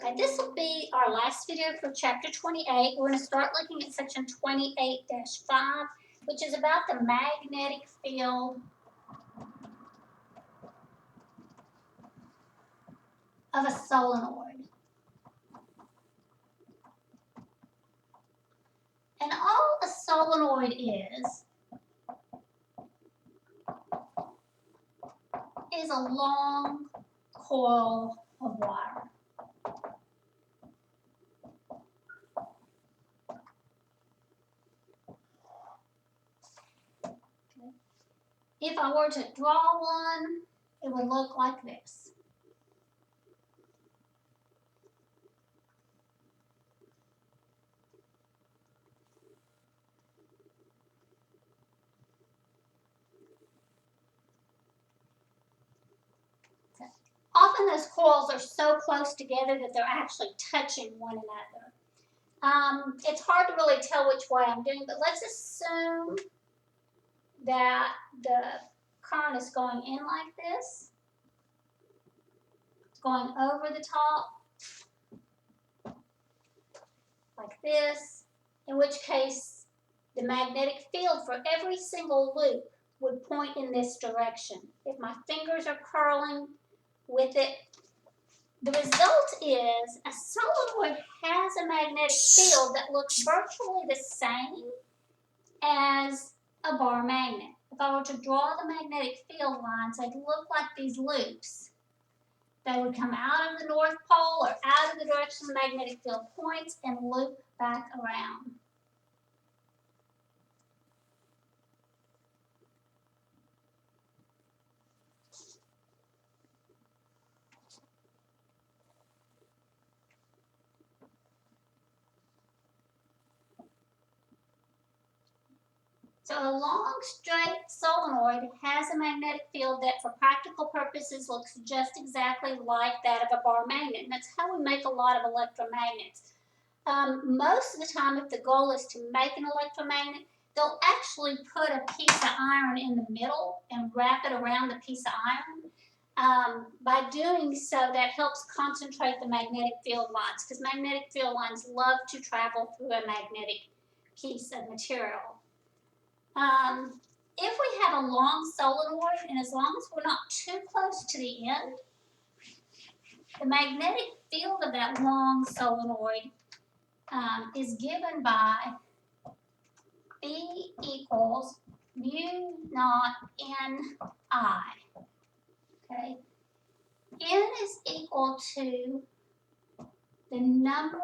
Okay, this will be our last video for chapter 28. We're going to start looking at section 28-5, which is about the magnetic field of a solenoid. And all a solenoid is a long coil of wire. Okay. If I were to draw one, it would look like this. Often those coils are so close together that they're actually touching one another. It's hard to really tell which way I'm doing, but let's assume that the current is going in like this. It's going over the top, like this, in which case the magnetic field for every single loop would point in this direction. If my fingers are curling with it, the result is a solenoid has a magnetic field that looks virtually the same as a bar magnet. If I were to draw the magnetic field lines, they'd look like these loops. They would come out of the North Pole or out of the direction the magnetic field points and loop back around. So a long, straight solenoid has a magnetic field that for practical purposes looks just exactly like that of a bar magnet. And that's how we make a lot of electromagnets. Most of the time, if the goal is to make an electromagnet, they'll actually put a piece of iron in the middle and wrap it around the piece of iron. By doing so, that helps concentrate the magnetic field lines, because magnetic field lines love to travel through a magnetic piece of material. If we have a long solenoid, and as long as we're not too close to the end, the magnetic field of that long solenoid is given by B equals mu naught N I. Okay? N is equal to the number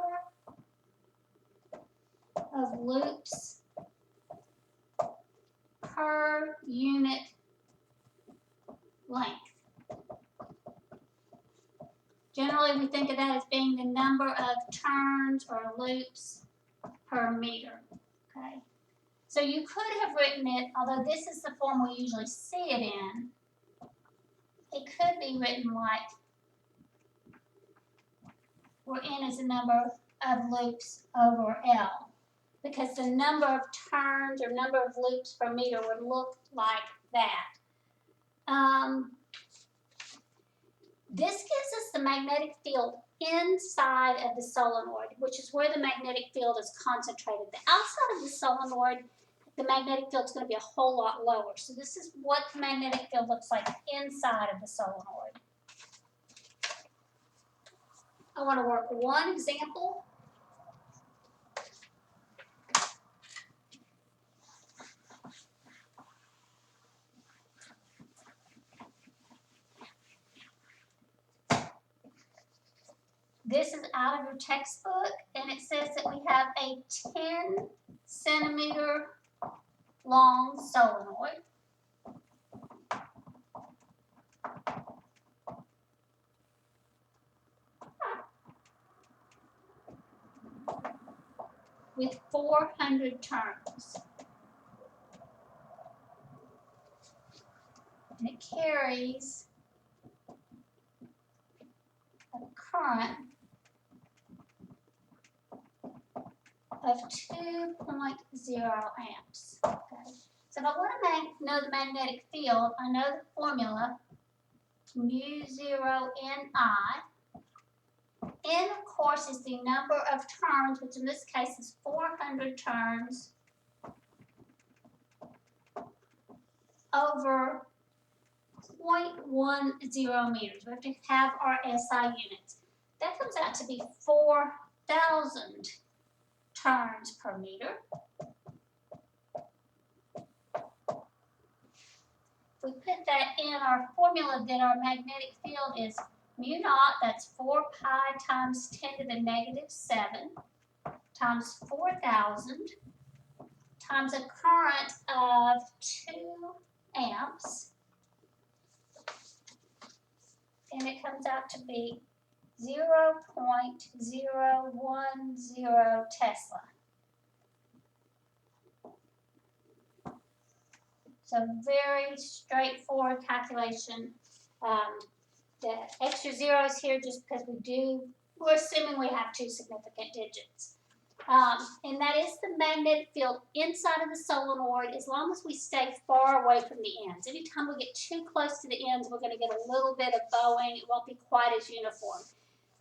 of loops per unit length. Generally, we think of that as being the number of turns or loops per meter. Okay, so you could have written it, although this is the form we usually see it in, it could be written like, where N is the number of loops over L, because the number of turns or number of loops per meter would look like that. This gives us the magnetic field inside of the solenoid, which is where the magnetic field is concentrated. The outside of the solenoid, the magnetic field is going to be a whole lot lower. So this is what the magnetic field looks like inside of the solenoid. I want to work one example. This is out of your textbook, and it says that we have a 10 centimeter long solenoid. With 400 turns. And it carries a current of 2.0 amps. Okay. So if I want to know the magnetic field, I know the formula, mu0 Ni N, of course, is the number of turns, which in this case is 400 turns over 0.10 meters. We have to have our SI units. That comes out to be 4,000 turns per meter. If we put that in our formula, then our magnetic field is mu naught, that's 4 pi times 10 to the negative 7 times 4,000 times a current of 2 amps. And it comes out to be 0.010 Tesla. So very straightforward calculation. The extra zeros here just because we're assuming we have two significant digits. And that is the magnetic field inside of the solenoid as long as we stay far away from the ends. Anytime we get too close to the ends, we're going to get a little bit of bowing. It won't be quite as uniform.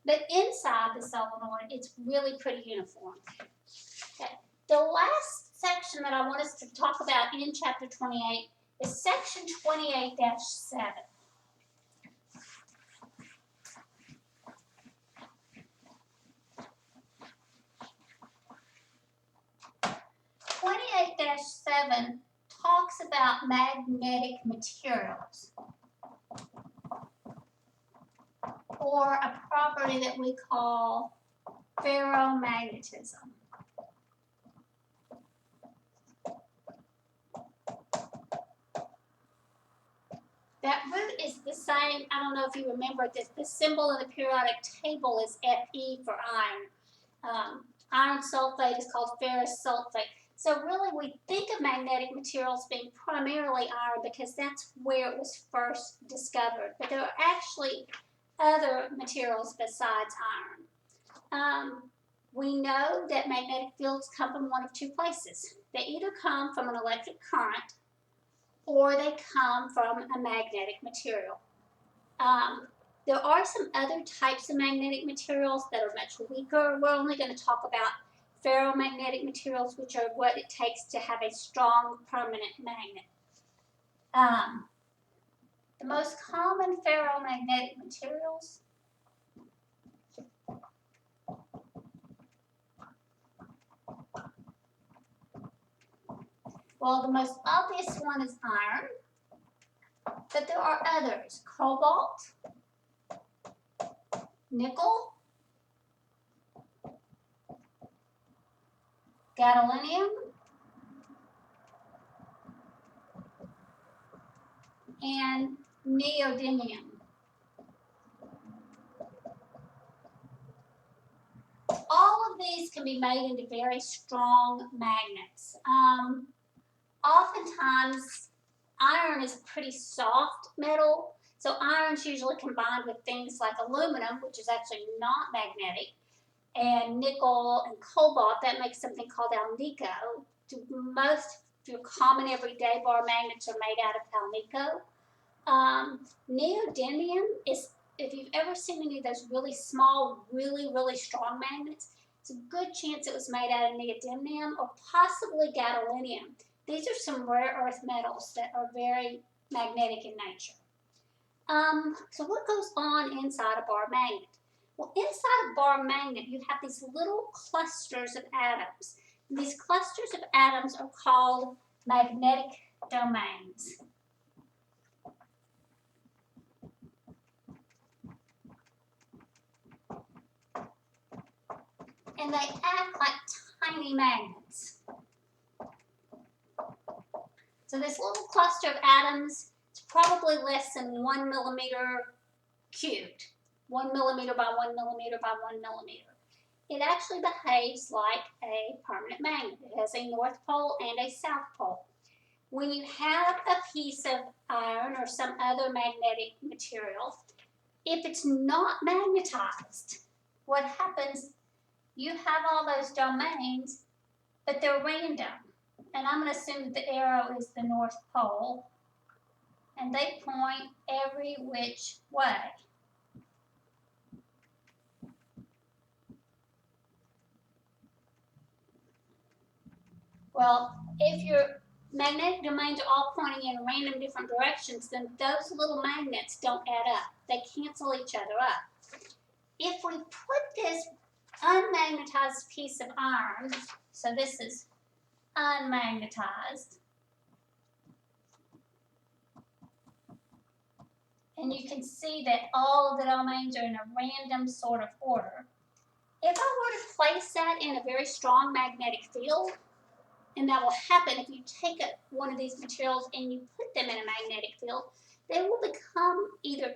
But inside the solenoid, it's really pretty uniform. Okay. The last section that I want us to talk about in Chapter 28 is Section 28-7. 28-7 talks about magnetic materials, or a property that we call ferromagnetism. That root is the same. I don't know if you remember this. The symbol in the periodic table is Fe for iron. Iron sulfate is called ferrous sulfate. So really we think of magnetic materials being primarily iron because that's where it was first discovered. But there are actually other materials besides iron. We know that magnetic fields come from one of two places. They either come from an electric current or they come from a magnetic material. There are some other types of magnetic materials that are much weaker. We're only going to talk about ferromagnetic materials, which are what it takes to have a strong permanent magnet. The most common ferromagnetic materials well, the most obvious one is iron, but there are others: cobalt, nickel, gadolinium, and neodymium. All of these can be made into very strong magnets. Oftentimes, iron is a pretty soft metal, so iron's usually combined with things like aluminum, which is actually not magnetic, and nickel and cobalt. That makes something called alnico. Most of your common everyday bar magnets are made out of alnico. Neodymium is, if you've ever seen any of those really small, really strong magnets, it's a good chance it was made out of neodymium or possibly gadolinium. These are some rare earth metals that are very magnetic in nature. So what goes on inside a bar magnet? Well, inside a bar magnet, you have these little clusters of atoms. And these clusters of atoms are called magnetic domains. And they act like tiny magnets. So this little cluster of atoms is probably less than 1 millimeter cubed. 1 millimeter by 1 millimeter by 1 millimeter. It actually behaves like a permanent magnet. It has a north pole and a south pole. When you have a piece of iron or some other magnetic material, if it's not magnetized, what happens, you have all those domains, but they're random. And I'm going to assume that the arrow is the north pole, and they point every which way. Well, if your magnetic domains are all pointing in random different directions, then those little magnets don't add up. They cancel each other up. If we put this unmagnetized piece of iron, so this is unmagnetized, and you can see that all of the domains are in a random sort of order. If I were to place that in a very strong magnetic field, and that will happen if you take one of these materials and you put them in a magnetic field, they will become either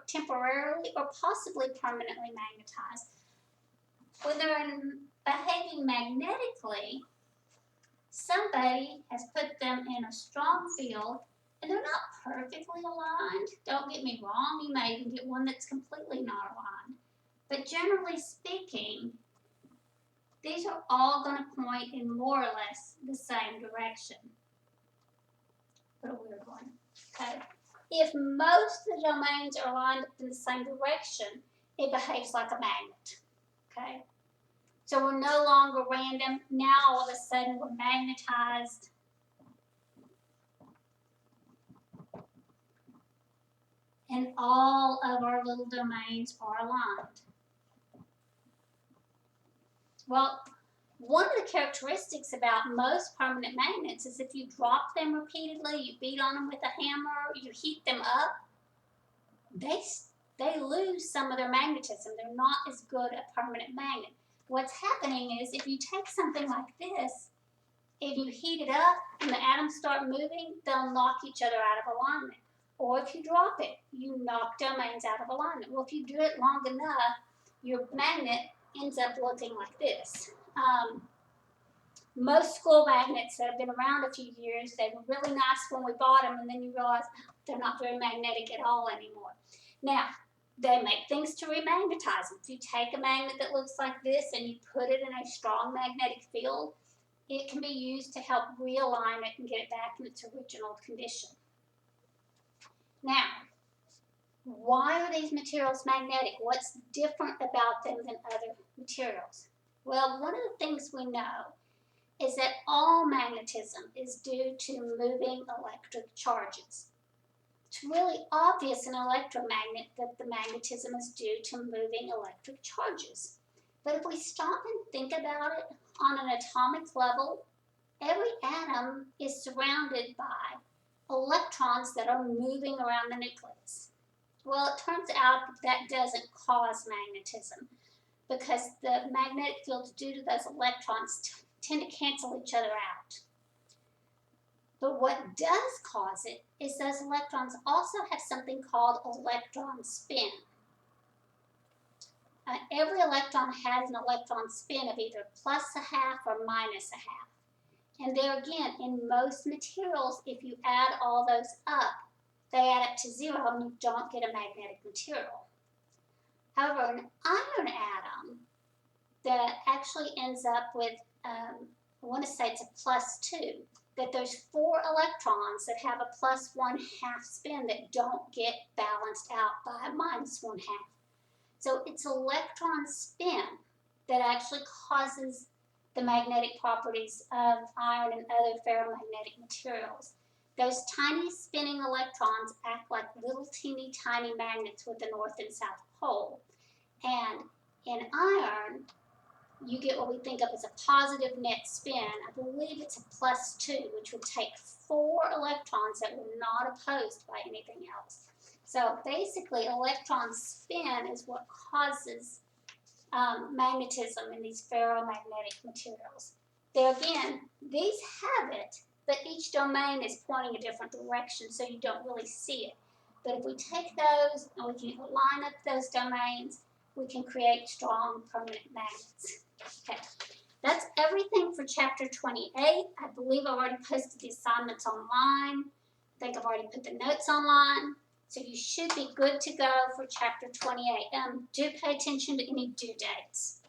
temporarily or possibly permanently magnetized. When they're behaving magnetically, somebody has put them in a strong field and they're not perfectly aligned. Don't get me wrong, you may even get one that's completely not aligned. But generally speaking, these are all going to point in more or less the same direction. What a weird one. Okay. If most of the domains are lined up in the same direction, it behaves like a magnet. Okay. So we're no longer random. Now all of a sudden we're magnetized. And all of our little domains are aligned. Well, one of the characteristics about most permanent magnets is if you drop them repeatedly, you beat on them with a hammer, you heat them up, they lose some of their magnetism. They're not as good a permanent magnet. What's happening is if you take something like this, if you heat it up and the atoms start moving, they'll knock each other out of alignment. Or if you drop it, you knock domains out of alignment. Well, if you do it long enough, your magnet ends up looking like this. Most school magnets that have been around a few years, they were really nice when we bought them, and then you realize they're not very magnetic at all anymore. Now, they make things to remagnetize them. If you take a magnet that looks like this and you put it in a strong magnetic field, it can be used to help realign it and get it back in its original condition. Now, why are these materials magnetic? What's different about them than other materials? Well, one of the things we know is that all magnetism is due to moving electric charges. It's really obvious in an electromagnet that the magnetism is due to moving electric charges. But if we stop and think about it on an atomic level, every atom is surrounded by electrons that are moving around the nucleus. Well, it turns out that doesn't cause magnetism because the magnetic fields due to those electrons tend to cancel each other out. But what does cause it is those electrons also have something called electron spin. Every electron has an electron spin of either plus a half or minus a half. And there again, in most materials, if you add all those up, they add up to 0 and you don't get a magnetic material. However, an iron atom that actually ends up with, I want to say it's a plus 2, that there's 4 electrons that have a plus 1/2 spin that don't get balanced out by a minus 1/2. So it's electron spin that actually causes the magnetic properties of iron and other ferromagnetic materials. Those tiny spinning electrons act like little teeny tiny magnets with the north and south pole. And in iron, you get what we think of as a positive net spin. I believe it's a plus 2, which would take 4 electrons that were not opposed by anything else. So basically, electron spin is what causes magnetism in these ferromagnetic materials. There again, these have it, but each domain is pointing a different direction, so you don't really see it. But if we take those and we can line up those domains, we can create strong permanent magnets. Okay, that's everything for chapter 28. I believe I've already posted the assignments online. I think I've already put the notes online. So you should be good to go for chapter 28. Do pay attention to any due dates.